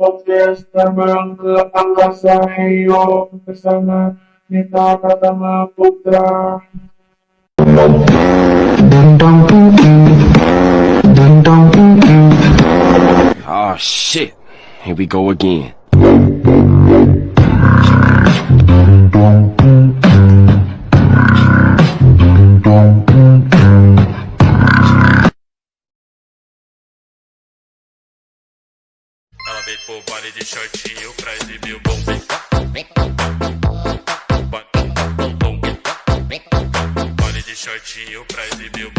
podcast terbang ke angkasa Heyo bersama Nita Pratama Putra. Oh shit, here we go again. Ela veio pro baile de shortinho pra exibir o bom baile de shortinho pra exibir o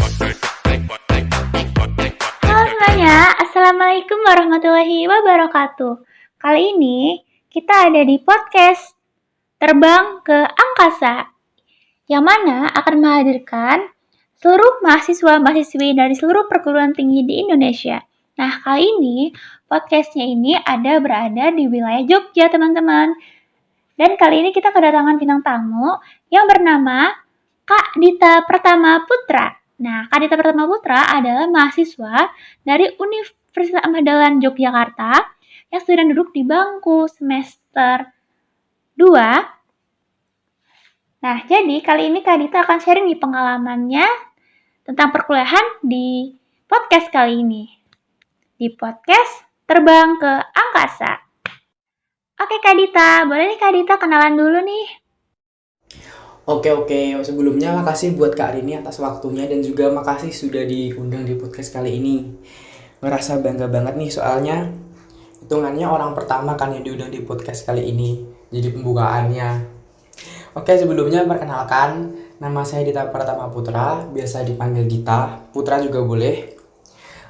Halo semuanya, Assalamualaikum warahmatullahi wabarakatuh. Kali ini kita ada di podcast Terbang ke Angkasa, yang mana akan menghadirkan seluruh mahasiswa-mahasiswi dari seluruh perguruan tinggi di Indonesia. Nah, kali ini podcastnya ini berada di wilayah Jogja, teman-teman. Dan kali ini kita kedatangan bintang tamu yang bernama Kak Dita Pratama Putra. Nah, Kak Dita Pratama Putra adalah mahasiswa dari Universitas Ahmad Dahlan Yogyakarta yang sedang duduk di bangku semester 2. Nah, jadi kali ini Kak Dita akan sharing nih pengalamannya tentang perkuliahan di podcast kali ini. Di podcast Terbang ke Angkasa. Oke Kak Dita, boleh nih Kak Dita kenalan dulu nih. Oke, sebelumnya makasih buat Kak Rini atas waktunya dan juga makasih sudah diundang di podcast kali ini. Ngerasa bangga banget nih soalnya hitungannya orang pertama kan yang diundang di podcast kali ini. Jadi pembukaannya. Oke, sebelumnya perkenalkan, nama saya Dita Pratama Putra, biasa dipanggil Dita, Putra juga boleh.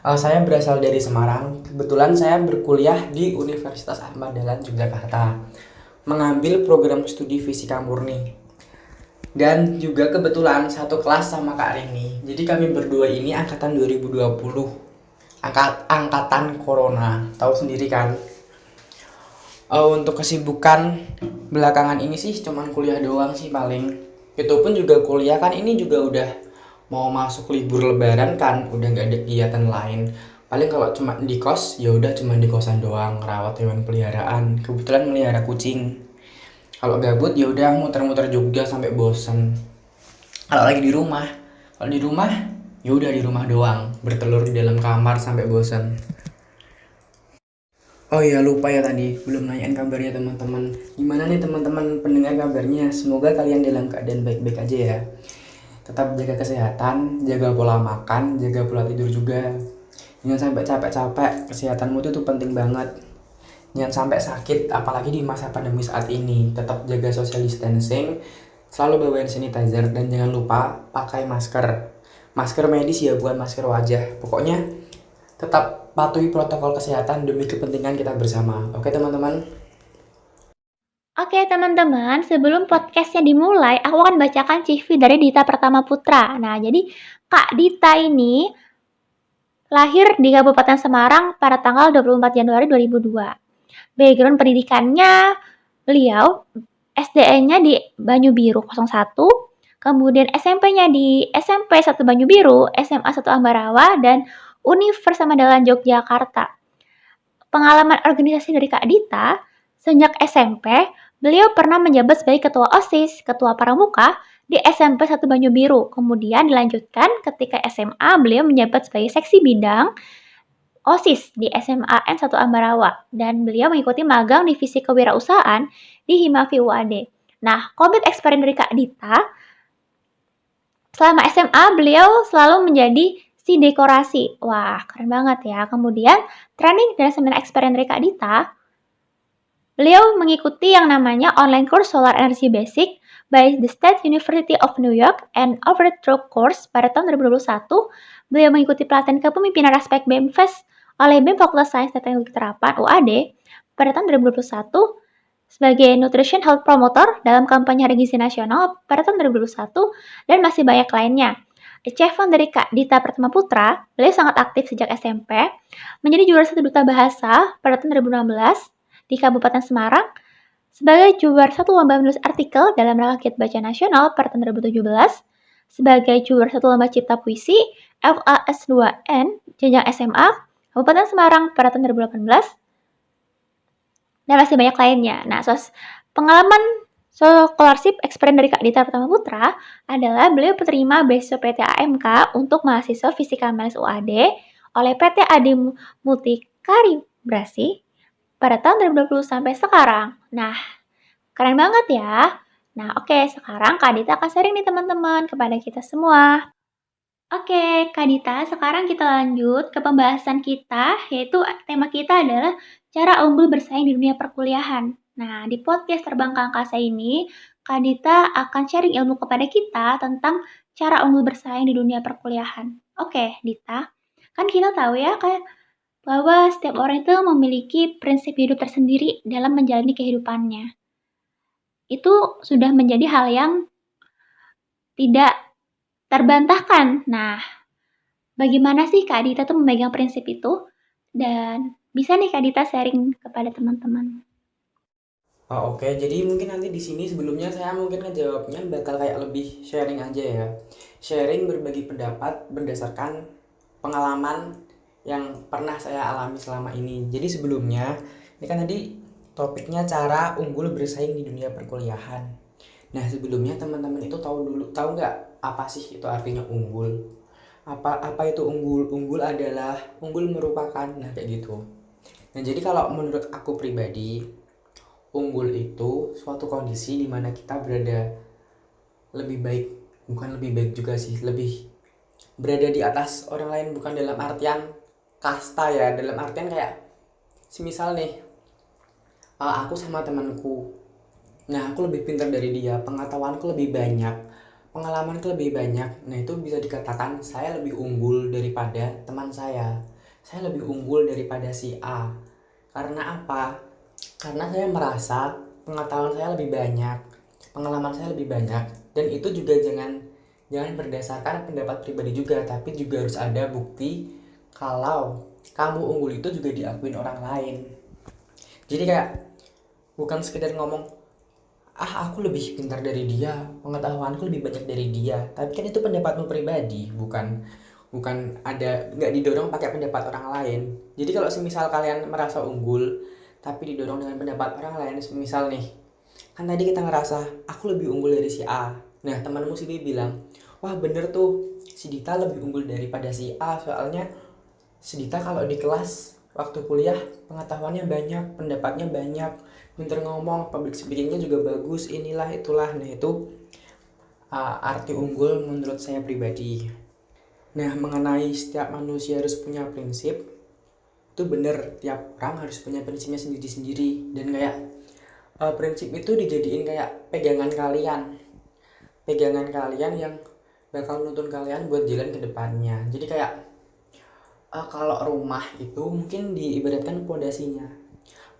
Saya berasal dari Semarang, kebetulan saya berkuliah di Universitas Ahmad Dahlan Yogyakarta, mengambil program studi fisika murni. Dan juga kebetulan satu kelas sama Kak Rini. Jadi kami berdua ini angkatan 2020. Angkatan Corona. Tahu sendiri kan? Untuk kesibukan belakangan ini sih cuman kuliah doang sih paling. Itu pun juga kuliah kan ini juga udah mau masuk libur lebaran kan, udah nggak ada kegiatan lain. Paling kalau cuma di kos, ya udah cuma di kosan doang, ngerawat hewan peliharaan. Kebetulan melihara kucing. Kalau gabut ya udah muter-muter Jogja sampai bosen. Kalau di rumah ya udah di rumah doang, bertelur di dalam kamar sampai bosen. Oh iya, lupa ya tadi belum nanyain kabarnya teman-teman. Gimana nih teman-teman pendengar kabarnya? Semoga kalian dalam keadaan baik-baik aja ya. Tetap jaga kesehatan, jaga pola makan, jaga pola tidur juga. Jangan sampai capek-capek, kesehatanmu itu penting banget. Jangan sampai sakit, apalagi di masa pandemi saat ini. Tetap jaga social distancing, selalu bawain sanitizer, dan jangan lupa pakai masker. Masker medis ya, bukan masker wajah. Pokoknya tetap patuhi protokol kesehatan demi kepentingan kita bersama. Oke teman-teman? Oke teman-teman, sebelum podcastnya dimulai, aku akan bacakan CV dari Dita Pratama Putra. Nah, jadi Kak Dita ini lahir di Kabupaten Semarang pada tanggal 24 Januari 2002. Background pendidikannya, beliau SDN-nya di Banyu Biru 01, kemudian SMP-nya di SMP 1 Banyu Biru, SMA 1 Ambarawa, dan Universitas Ahmad Dahlan Yogyakarta. Pengalaman organisasi dari Kak Dita, sejak SMP, beliau pernah menjabat sebagai Ketua OSIS, Ketua Pramuka di SMP 1 Banyu Biru. Kemudian dilanjutkan ketika SMA, beliau menjabat sebagai Seksi Bidang OSIS di SMA N1 Ambarawa. Dan beliau mengikuti magang divisi kewirausahaan di Himavi UAD. Nah, komplit experience dari Kak Dita, selama SMA beliau selalu menjadi si dekorasi. Wah, keren banget ya. Kemudian, training dan seminar experience dari Kak Dita, beliau mengikuti yang namanya online course Solar Energy Basic by the State University of New York and Overthrow course pada tahun 2021. Beliau mengikuti pelatihan kepemimpinan aspek BEMFES oleh BEM Fakultas Sains dan Teknologi Terapan UAD pada tahun 2021 sebagai Nutrition Health Promoter dalam kampanye gizi nasional pada tahun 2021 dan masih banyak lainnya. Achievement dari Kak Dita Pratama Putra, beliau sangat aktif sejak SMP, menjadi juara 1 duta bahasa pada tahun 2016 di Kabupaten Semarang, sebagai juara 1 lomba menulis artikel dalam rangka Giat Baca Nasional pada tahun 2017, sebagai juara 1 lomba cipta puisi FAS 2N jenjang SMA Kabupaten Semarang pada tahun 2018, dan masih banyak lainnya. Nah, pengalaman scholarship experience dari Kak Dita Pratama Putra adalah beliau penerima beasiswa PT AMK untuk mahasiswa Fisika Manis UAD oleh PT AD Multikalibrasi pada tahun 2020 sampai sekarang. Nah, keren banget ya. Nah, oke, sekarang Kak Dita akan sharing nih teman-teman kepada kita semua. Oke, Kak Dita, sekarang kita lanjut ke pembahasan kita, yaitu tema kita adalah cara unggul bersaing di dunia perkuliahan. Nah, di podcast Terbang ke Angkasa ini, Kak Dita akan sharing ilmu kepada kita tentang cara unggul bersaing di dunia perkuliahan. Oke, Dita, kan kita tahu ya bahwa setiap orang itu memiliki prinsip hidup tersendiri dalam menjalani kehidupannya. Itu sudah menjadi hal yang tidak terbantahkan. Nah, bagaimana sih Kak Dita tuh memegang prinsip itu? Dan bisa nih Kak Dita sharing kepada teman-teman. Oke, jadi mungkin nanti di sini sebelumnya saya mungkin ngejawabnya bakal kayak lebih sharing aja ya. Sharing berbagi pendapat berdasarkan pengalaman yang pernah saya alami selama ini. Jadi sebelumnya, ini kan tadi topiknya cara unggul bersaing di dunia perkuliahan. Nah, sebelumnya teman-teman itu tahu nggak apa sih itu artinya unggul? Apa itu unggul? Unggul merupakan kayak gitu. Nah, jadi kalau menurut aku pribadi, unggul itu suatu kondisi di mana kita berada lebih baik, bukan lebih baik juga sih, lebih berada di atas orang lain, bukan dalam artian kasta ya, dalam artian kayak semisal nih aku sama temanku, nah aku lebih pintar dari dia, pengetahuanku lebih banyak, pengalamanku lebih banyak, nah itu bisa dikatakan saya lebih unggul daripada teman saya lebih unggul daripada si A. Karena apa? Karena saya merasa pengetahuan saya lebih banyak, pengalaman saya lebih banyak, dan itu juga jangan berdasarkan pendapat pribadi juga, tapi juga harus ada bukti kalau kamu unggul itu juga diakuin orang lain. Jadi kayak bukan sekedar ngomong aku lebih pintar dari dia, pengetahuanku lebih banyak dari dia, tapi kan itu pendapatmu pribadi, bukan nggak didorong pakai pendapat orang lain. Jadi kalau semisal kalian merasa unggul tapi didorong dengan pendapat orang lain, misal nih, kan tadi kita ngerasa aku lebih unggul dari si A. Nah, temanmu si B bilang, wah bener tuh, si Dita lebih unggul daripada si A, soalnya si Dita kalau di kelas waktu kuliah pengetahuannya banyak, pendapatnya banyak, pinter ngomong, public speakingnya juga bagus, inilah itulah. Nah, itu arti unggul menurut saya pribadi. Nah, mengenai setiap manusia harus punya prinsip, itu bener, tiap orang harus punya prinsipnya sendiri-sendiri, dan kayak prinsip itu dijadiin kayak pegangan kalian yang bakal nuntun kalian buat jalan ke depannya. Jadi kayak kalau rumah itu mungkin diibaratkan pondasinya,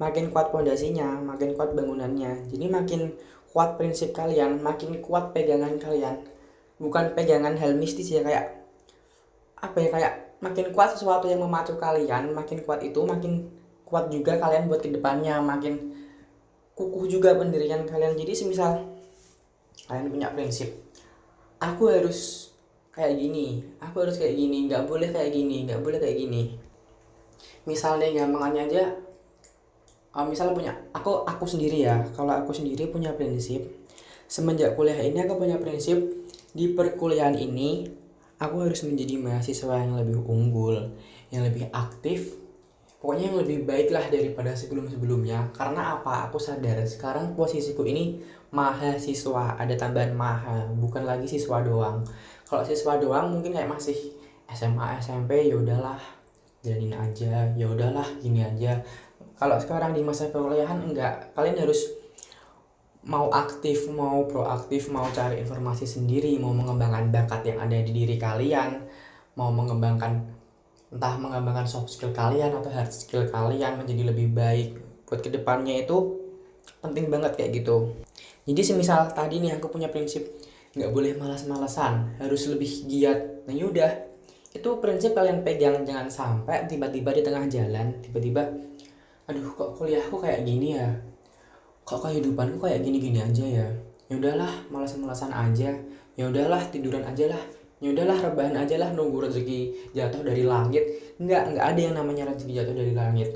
makin kuat pondasinya makin kuat bangunannya. Jadi makin kuat prinsip kalian, makin kuat pegangan kalian, bukan pegangan hal mistis ya, kayak apa ya, kayak makin kuat sesuatu yang memacu kalian, makin kuat itu makin kuat juga kalian buat kedepannya, makin kukuh juga pendirian kalian. Jadi semisal kalian punya prinsip, aku harus kayak gini, nggak boleh kayak gini. Misalnya gampangannya aja, misalnya punya aku sendiri ya, kalau aku sendiri punya prinsip, semenjak kuliah ini aku punya prinsip, di perkuliahan ini aku harus menjadi mahasiswa yang lebih unggul, yang lebih aktif, pokoknya yang lebih baik lah daripada sebelum-sebelumnya. Karena apa? Aku sadar sekarang posisiku ini mahasiswa, ada tambahan maha, bukan lagi siswa doang. Kalau siswa doang mungkin kayak masih SMA, SMP, ya udahlah jalanin aja, ya udahlah gini aja. Kalau sekarang di masa perkuliahan enggak, kalian harus mau aktif, mau proaktif, mau cari informasi sendiri, mau mengembangkan bakat yang ada di diri kalian, mau mengembangkan soft skill kalian atau hard skill kalian menjadi lebih baik buat kedepannya. Itu penting banget kayak gitu. Jadi semisal tadi nih aku punya prinsip nggak boleh malas-malasan, harus lebih giat. Nah yaudah, itu prinsip kalian pegang, jangan sampai tiba-tiba di tengah jalan aduh kok kuliahku kayak gini ya, kok kehidupanku kayak gini-gini aja ya, ya udahlah malas-malasan aja, ya udahlah tiduran aja lah, ya udahlah rebahan aja lah, nunggu rezeki jatuh dari langit. Nggak ada yang namanya rezeki jatuh dari langit.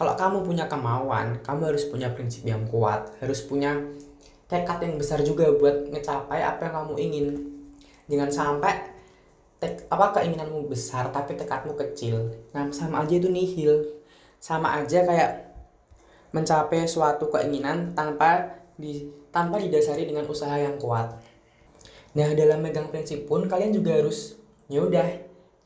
Kalau kamu punya kemauan, kamu harus punya prinsip yang kuat, harus punya tekad yang besar juga buat ngecapai apa yang kamu ingin. Jangan sampai keinginanmu besar tapi tekadmu kecil. Nah, sama aja itu nihil. Sama aja kayak mencapai suatu keinginan tanpa didasari dengan usaha yang kuat. Nah, dalam megang prinsip pun kalian juga harus ya udah,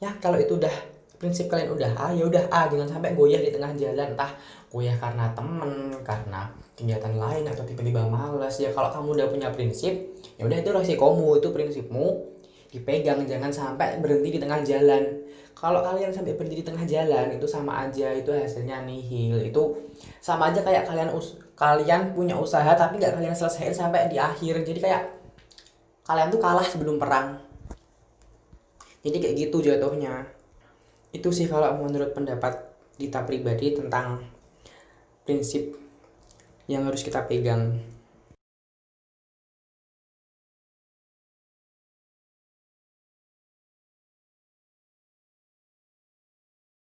ya kalau itu udah prinsip kalian udah A, ya udah A, jangan sampai goyah di tengah jalan, entah goyah karena temen, karena kegiatan lain, atau tiba-tiba malas. Ya kalau kamu udah punya prinsip, ya udah itu resikomu, itu prinsipmu, dipegang, jangan sampai berhenti di tengah jalan. Kalau kalian sampai berhenti di tengah jalan, itu sama aja, itu hasilnya nihil. Itu sama aja kayak kalian punya usaha tapi nggak kalian selesaiin sampai di akhir. Jadi kayak kalian tuh kalah sebelum perang. Jadi kayak gitu jatuhnya. Itu sih kalau menurut pendapat Dita pribadi tentang prinsip yang harus kita pegang.